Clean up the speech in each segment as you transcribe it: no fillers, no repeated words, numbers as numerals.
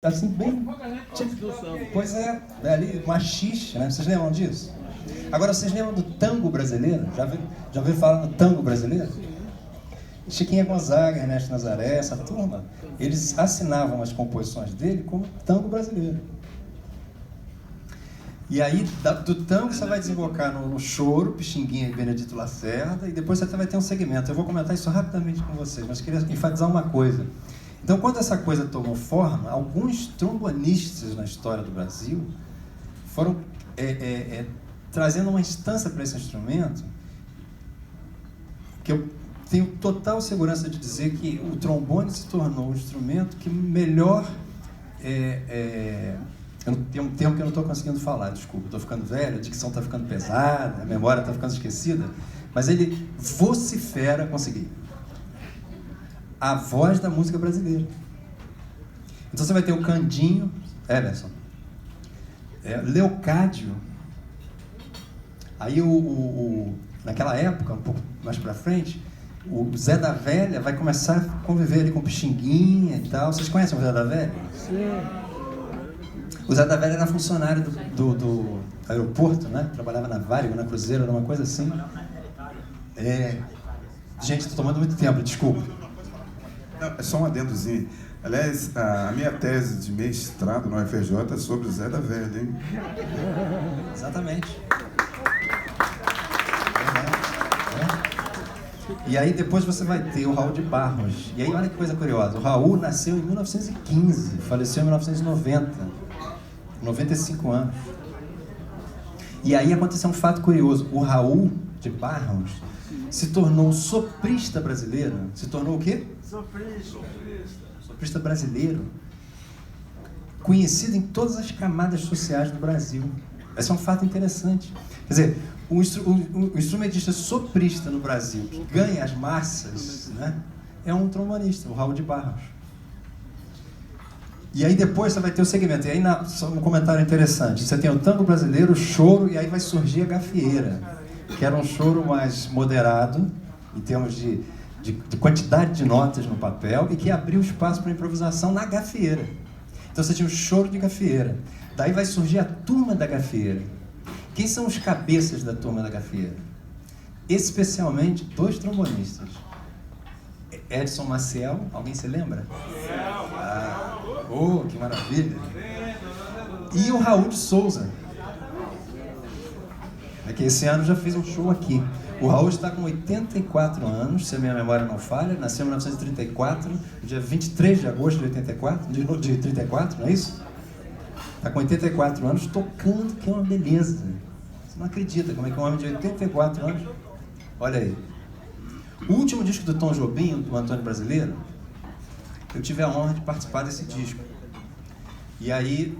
Assim, bem... Pois é, ali, machixe, né? Vocês lembram disso? Agora, vocês lembram do tango brasileiro? Já ouviram falar no tango brasileiro? Chiquinha Gonzaga, Ernesto Nazaré, essa turma, eles assinavam as composições dele como tango brasileiro. E aí, do tango, você vai desembocar no choro, Pixinguinha e Benedito Lacerda, e depois você vai ter um segmento. Eu vou comentar isso rapidamente com vocês, mas queria enfatizar uma coisa. Então, quando essa coisa tomou forma, alguns trombonistas na história do Brasil foram trazendo uma instância para esse instrumento que eu tenho total segurança de dizer que o trombone se tornou o instrumento que melhor... Tem um tempo que eu não estou conseguindo falar, desculpa, estou ficando velho, a dicção está ficando pesada, a memória está ficando esquecida, mas ele vocifera, consegui, a voz da música brasileira. Então você vai ter o Candinho, Emerson, Leocádio, aí naquela época, um pouco mais para frente, o Zé da Velha vai começar a conviver ali com o Pixinguinha e tal. Vocês conhecem o Zé da Velha? Sim. O Zé da Velha era funcionário do aeroporto, né? Trabalhava na Varig, na Cruzeiro, era uma coisa assim. Gente, estou tomando muito tempo, desculpa. Não, é só um adendozinho. Aliás, a minha tese de mestrado no UFRJ é sobre o Zé da Velha, hein? Exatamente. E aí depois você vai ter o Raul de Barros. E aí olha que coisa curiosa. O Raul nasceu em 1915, faleceu em 1990. 95 anos. E aí aconteceu um fato curioso. O Raul de Barros se tornou soprista brasileiro. Se tornou o quê? Soprista brasileiro. Conhecido em todas as camadas sociais do Brasil. Esse é um fato interessante. Quer dizer, o instrumentista soprista no Brasil que ganha as massas, né, é um trombonista, o Raul de Barros. E aí depois você vai ter o segmento. E aí, só um comentário interessante. Você tem o tango brasileiro, o choro, e aí vai surgir a gafieira, que era um choro mais moderado, em termos de quantidade de notas no papel, e que abriu espaço para improvisação na gafieira. Então você tinha o choro de gafieira. Daí vai surgir a turma da gafieira. Quem são os cabeças da turma da gafieira? Especialmente dois trombonistas. Edson Maciel, alguém se lembra? Oh, que maravilha! E o Raul de Souza, que esse ano já fez um show aqui. O Raul está com 84 anos, se a minha memória não falha, nasceu em 1934, dia 23 de agosto de 34, não é isso? Está com 84 anos, tocando, que é uma beleza. Você não acredita como é que um homem de 84 anos... Olha aí. O último disco do Tom Jobim, do Antônio Brasileiro, eu tive a honra de participar desse disco. E aí,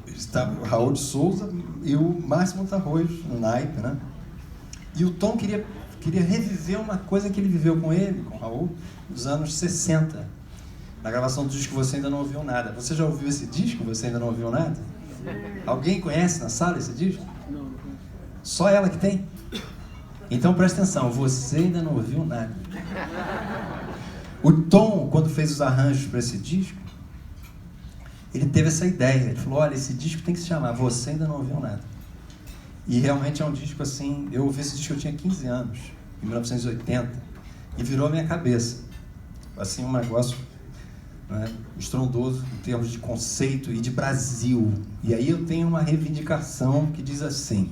estava o Raul de Souza e o Márcio Montarroz, no naipe, né? E o Tom queria reviver uma coisa que ele viveu com ele, com o Raul, nos anos 60. Na gravação do disco Você Ainda Não Ouviu Nada. Você já ouviu esse disco, Você Ainda Não Ouviu Nada? Alguém conhece na sala esse disco? Só ela que tem? Então presta atenção, Você Ainda Não Ouviu Nada. O Tom, quando fez os arranjos para esse disco, ele teve essa ideia. Ele falou, olha, esse disco tem que se chamar Você Ainda Não Ouviu Nada. E realmente é um disco assim... Eu ouvi esse disco, eu tinha 15 anos, em 1980, e virou a minha cabeça. Assim, um negócio, né, estrondoso em termos de conceito e de Brasil. E aí eu tenho uma reivindicação que diz assim,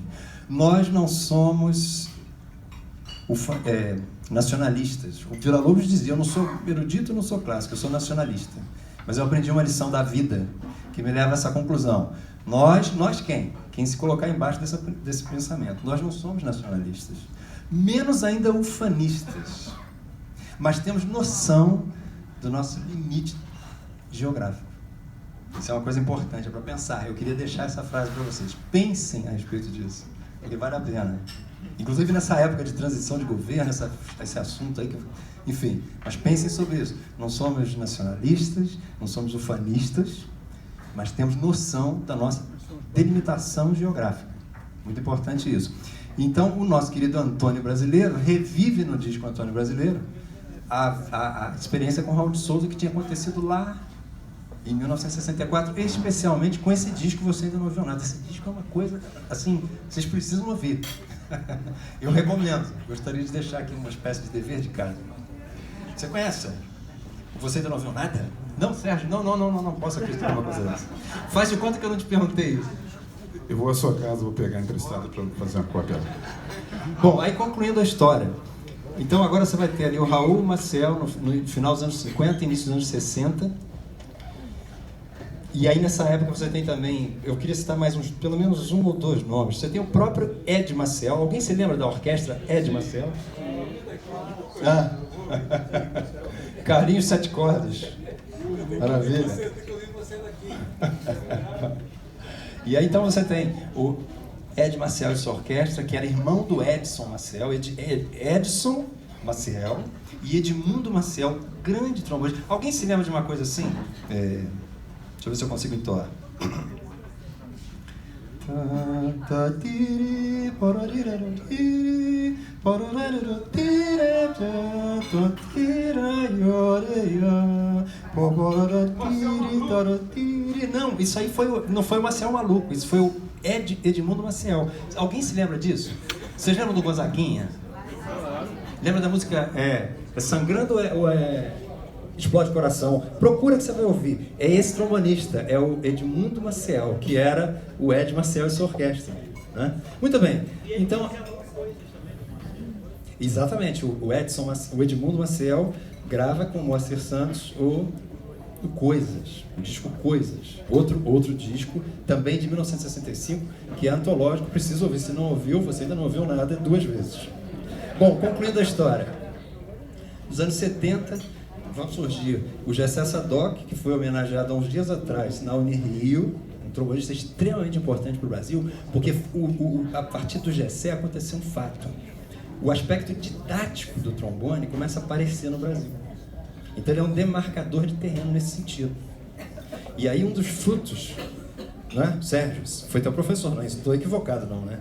nós não somos nacionalistas. O Villa-Lobos dizia, eu não sou erudito, eu não sou clássico, eu sou nacionalista. Mas eu aprendi uma lição da vida que me leva a essa conclusão. Nós quem? Quem se colocar embaixo desse pensamento. Nós não somos nacionalistas. Menos ainda ufanistas. Mas temos noção do nosso limite geográfico. Isso é uma coisa importante, é para pensar. Eu queria deixar essa frase para vocês. Pensem a respeito disso, porque vale a pena. Inclusive nessa época de transição de governo, esse assunto aí, enfim. Mas pensem sobre isso. Não somos nacionalistas, não somos ufanistas, mas temos noção da nossa delimitação geográfica. Muito importante isso. Então, o nosso querido Antônio Brasileiro revive no disco Antônio Brasileiro a experiência com o Raul de Souza que tinha acontecido lá em 1964, especialmente com esse disco Você Ainda Não Ouviu Nada. Esse disco é uma coisa, assim, vocês precisam ouvir. Eu recomendo. Gostaria de deixar aqui uma espécie de dever de casa. Você conhece? Você Ainda Não Ouviu Nada? Não, Sérgio, não posso acreditar numa coisa dessa. Faz de conta que eu não te perguntei isso. Eu vou à sua casa, vou pegar emprestado para fazer uma cópia. Bom, aí concluindo a história. Então agora você vai ter ali o Raul Maciel no final dos anos 50, início dos anos 60. E aí nessa época você tem também, eu queria citar mais pelo menos um ou dois nomes. Você tem o próprio Ed Maciel. Alguém se lembra da orquestra Ed Maciel? Ah. Carlinhos Sete Cordas. Maravilha. E aí então você tem o Ed Maciel e sua orquestra, que era irmão do Edson Maciel, Edson Maciel e Edmundo Maciel, grande trombonista. Alguém se lembra de uma coisa assim? Deixa eu ver se eu consigo entoar. Não, isso aí não foi o Maciel maluco, isso foi o Edmundo Maciel. Alguém se lembra disso? Vocês lembram do Gonzaguinha? Lembra da música Sangrando ou Explode Coração? Procura que você vai ouvir. É esse trombonista, é o Edmundo Maciel, que era o Ed Maciel e sua orquestra. Né? Muito bem, então... Exatamente, o Edmundo Maciel grava com o Moacir Santos o Coisas, o disco Coisas. Outro disco, também de 1965, que é antológico, precisa ouvir. Se não ouviu, você ainda não ouviu nada 2 vezes. Bom, concluindo a história. Nos anos 70... vão surgir o Gessé Sadoc, que foi homenageado há uns dias atrás na Unirio, um trombonista extremamente importante para o Brasil, porque a partir do Gessé aconteceu um fato. O aspecto didático do trombone começa a aparecer no Brasil. Então ele é um demarcador de terreno nesse sentido. E aí um dos frutos, né? Sérgio, foi teu professor, não é? Estou equivocado não, né?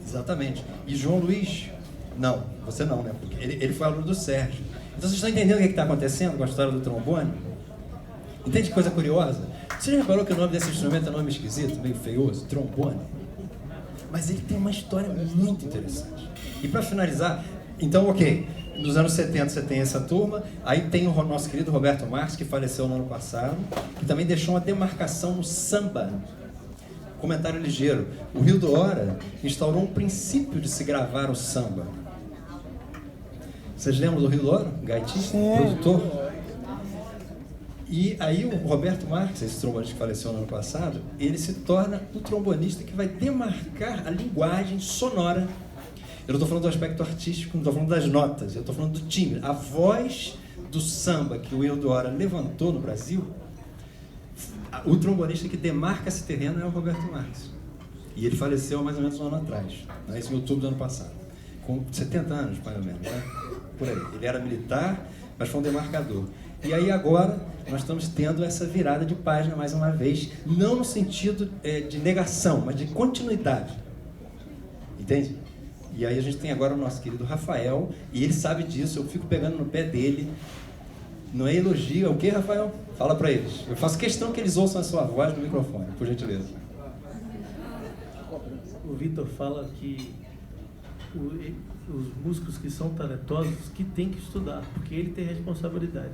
Exatamente. E João Luiz, não, você não, né? Porque ele foi aluno do Sérgio. Então vocês estão entendendo o que está acontecendo com a história do trombone? Entende que coisa curiosa? Você já reparou que o nome desse instrumento é um nome esquisito, meio feioso? Trombone. Mas ele tem uma história muito interessante. E para finalizar, então ok, nos anos 70 você tem essa turma, aí tem o nosso querido Roberto Marques, que faleceu no ano passado, que também deixou uma demarcação no samba. Comentário ligeiro. O Rio do Hora instaurou um princípio de se gravar o samba. Vocês lembram do Rio do Hora? Gaitista, produtor. E aí o Roberto Marques, esse trombonista que faleceu no ano passado, ele se torna o trombonista que vai demarcar a linguagem sonora. Eu não estou falando do aspecto artístico, não estou falando das notas, eu estou falando do timbre. A voz do samba que o Rio do Hora levantou no Brasil, o trombonista que demarca esse terreno é o Roberto Marques. E ele faleceu há mais ou menos um ano atrás, em outubro do ano passado, com 70 anos, mais ou menos, né? Por aí. Ele era militar, mas foi um demarcador. E aí agora nós estamos tendo essa virada de página mais uma vez, não no sentido de negação, mas de continuidade. Entende? E aí a gente tem agora o nosso querido Rafael, e ele sabe disso, eu fico pegando no pé dele. Não é elogio, é o que, Rafael? Fala pra eles. Eu faço questão que eles ouçam a sua voz no microfone, por gentileza. O Vitor fala que os músicos que são talentosos que tem que estudar, porque ele tem responsabilidade.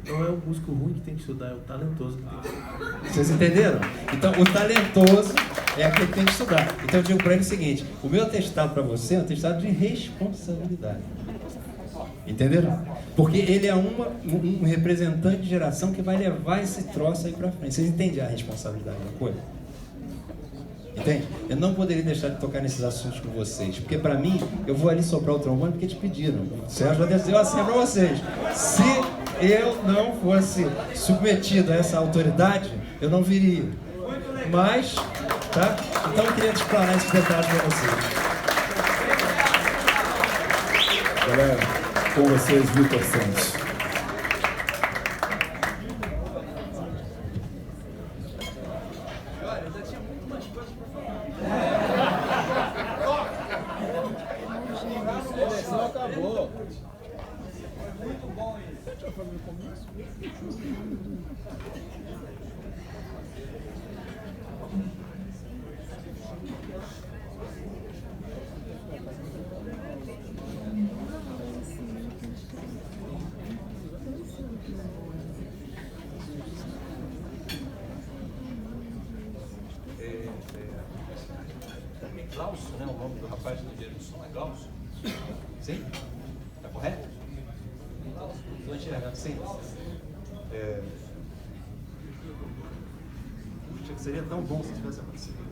Não é o músico ruim que tem que estudar, é o talentoso que tem que estudar. Vocês entenderam? Então, o talentoso é aquele que tem que estudar. Então, eu digo para ele o seguinte, o meu atestado para você é um atestado de responsabilidade. Entenderam? Porque ele é um representante de geração que vai levar esse troço aí para frente. Vocês entendem a responsabilidade da coisa? Entende? Eu não poderia deixar de tocar nesses assuntos com vocês, porque para mim, eu vou ali soprar o trombone porque te pediram. O Sérgio já deu assim para vocês. Se eu não fosse submetido a essa autoridade, eu não viria. Mas, tá? Então eu queria te explanar esse detalhe para vocês. Galera, com vocês, Vitor Santos. Muito bom isso. Deixa eu fazer o começo. Glaucio, né? O nome do rapaz do engenheiro do som é Glaucio. Sim? Está correto? Estou enxergando, sim. Puxa, que seria tão bom se tivesse acontecido.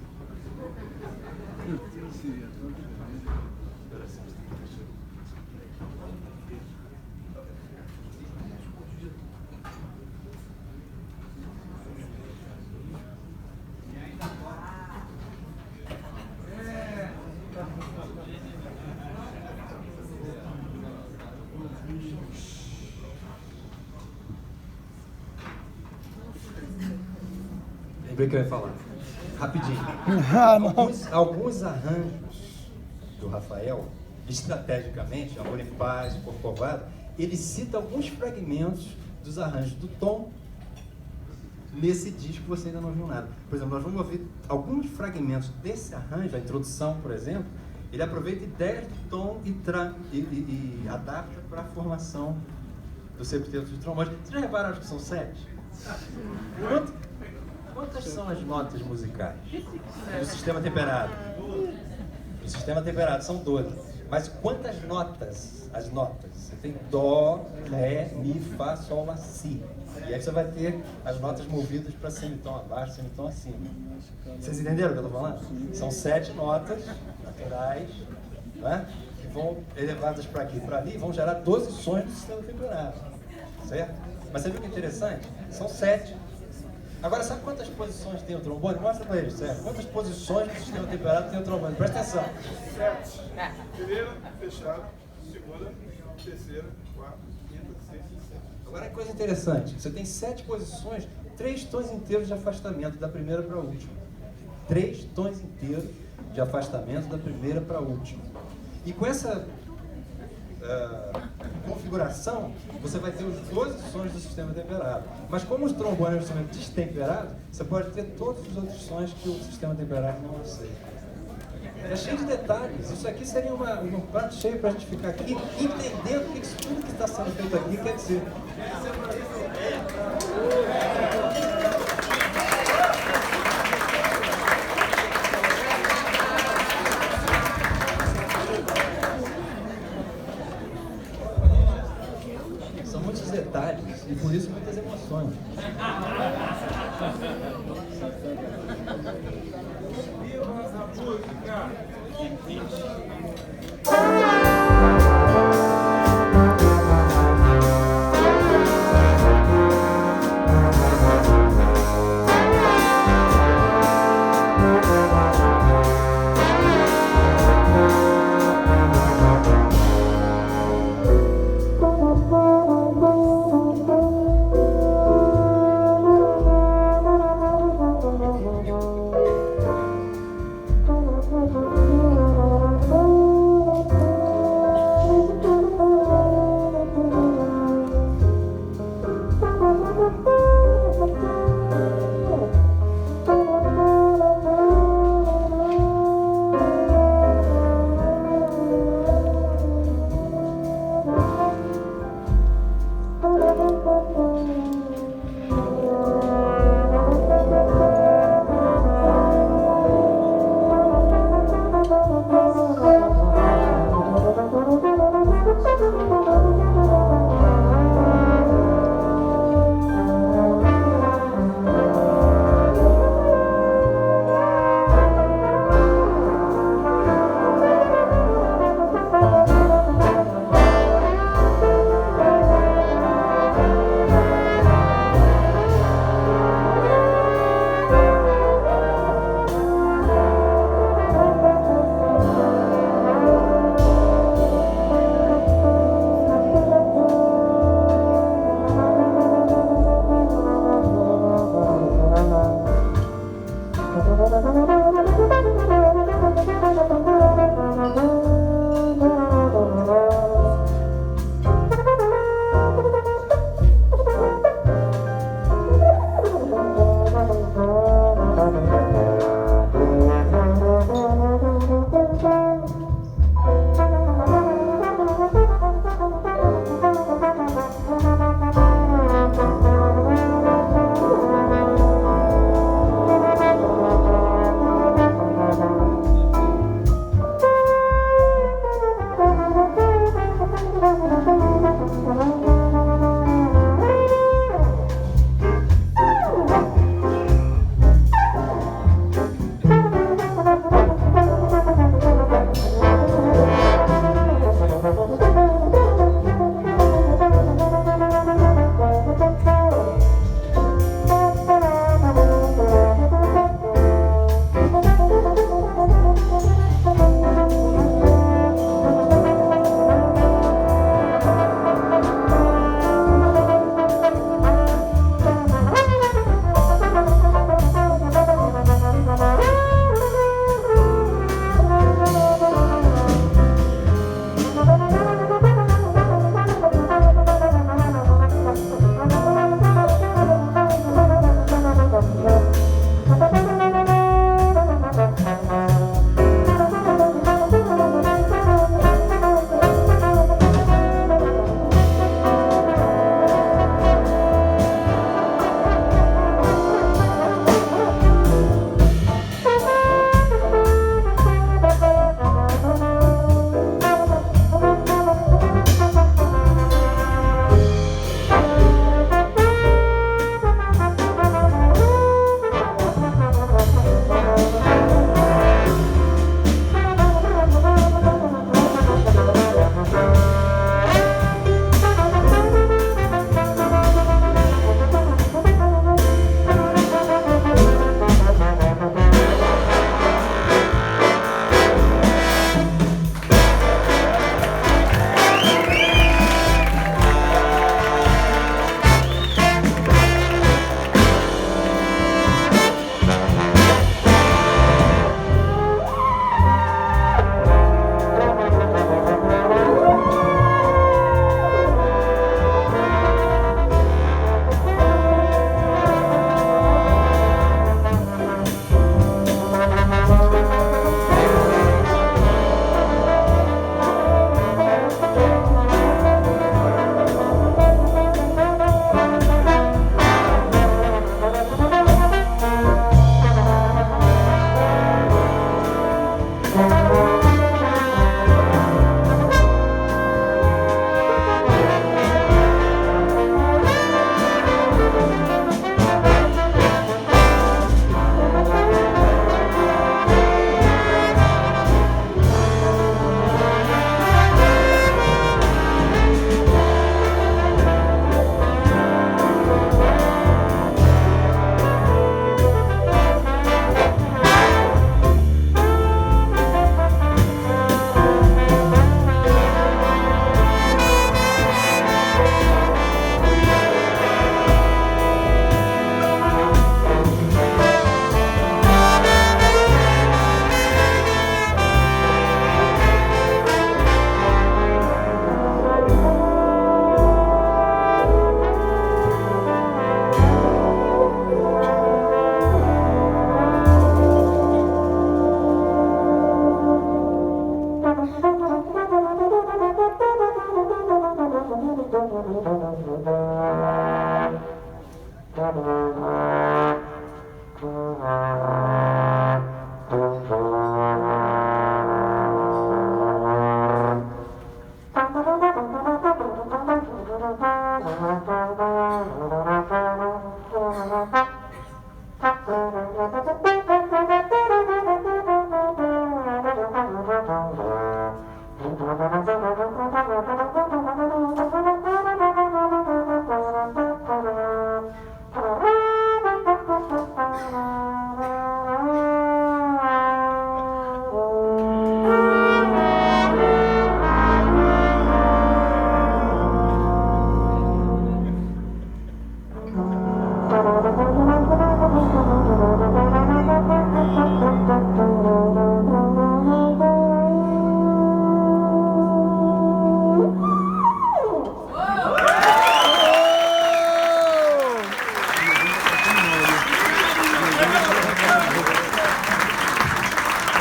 Lembrei que eu ia falar. Rapidinho. Alguns arranjos do Rafael, estrategicamente, Amor em Paz, Corcovado, ele cita alguns fragmentos dos arranjos do Tom nesse disco que você ainda não viu nada. Por exemplo, nós vamos ouvir alguns fragmentos desse arranjo, a introdução, por exemplo, ele aproveita ideias do Tom e adapta para a formação do septeto de trombones. Vocês já repararam que são 7? Quantas são as notas musicais do sistema temperado? Do sistema temperado são 12. Mas quantas notas? As notas. Você tem Dó, Ré, Mi, Fá, Sol, Lá, Si. E aí você vai ter as notas movidas para semitom abaixo, semitom acima. Vocês entenderam o que eu estou falando? São 7 notas naturais, né, que vão elevadas para aqui e para ali, vão gerar 12 sons do sistema temperado. Certo? Mas você viu que é interessante? São 7. Agora, sabe quantas posições tem o trombone? Mostra para eles, certo? Quantas posições do sistema temperado tem o trombone? Presta atenção. 7. Primeira, fechado. Segunda, terceira, quarta, quinta, sexta e sétima. Agora, que coisa interessante. Você tem 7 posições, 3 tons inteiros de afastamento da primeira para a última. 3 tons inteiros de afastamento da primeira para a última. E com essa configuração, você vai ter os 12 sons do sistema temperado. Mas como os trombones é um instrumento destemperado, você pode ter todos os outros sons que o sistema temperado não aceita. É cheio de detalhes. Isso aqui seria um prato cheio para a gente ficar aqui entendendo o que isso tudo que está sendo feito aqui quer dizer. São muitos detalhes e por isso muitas emoções.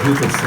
Rita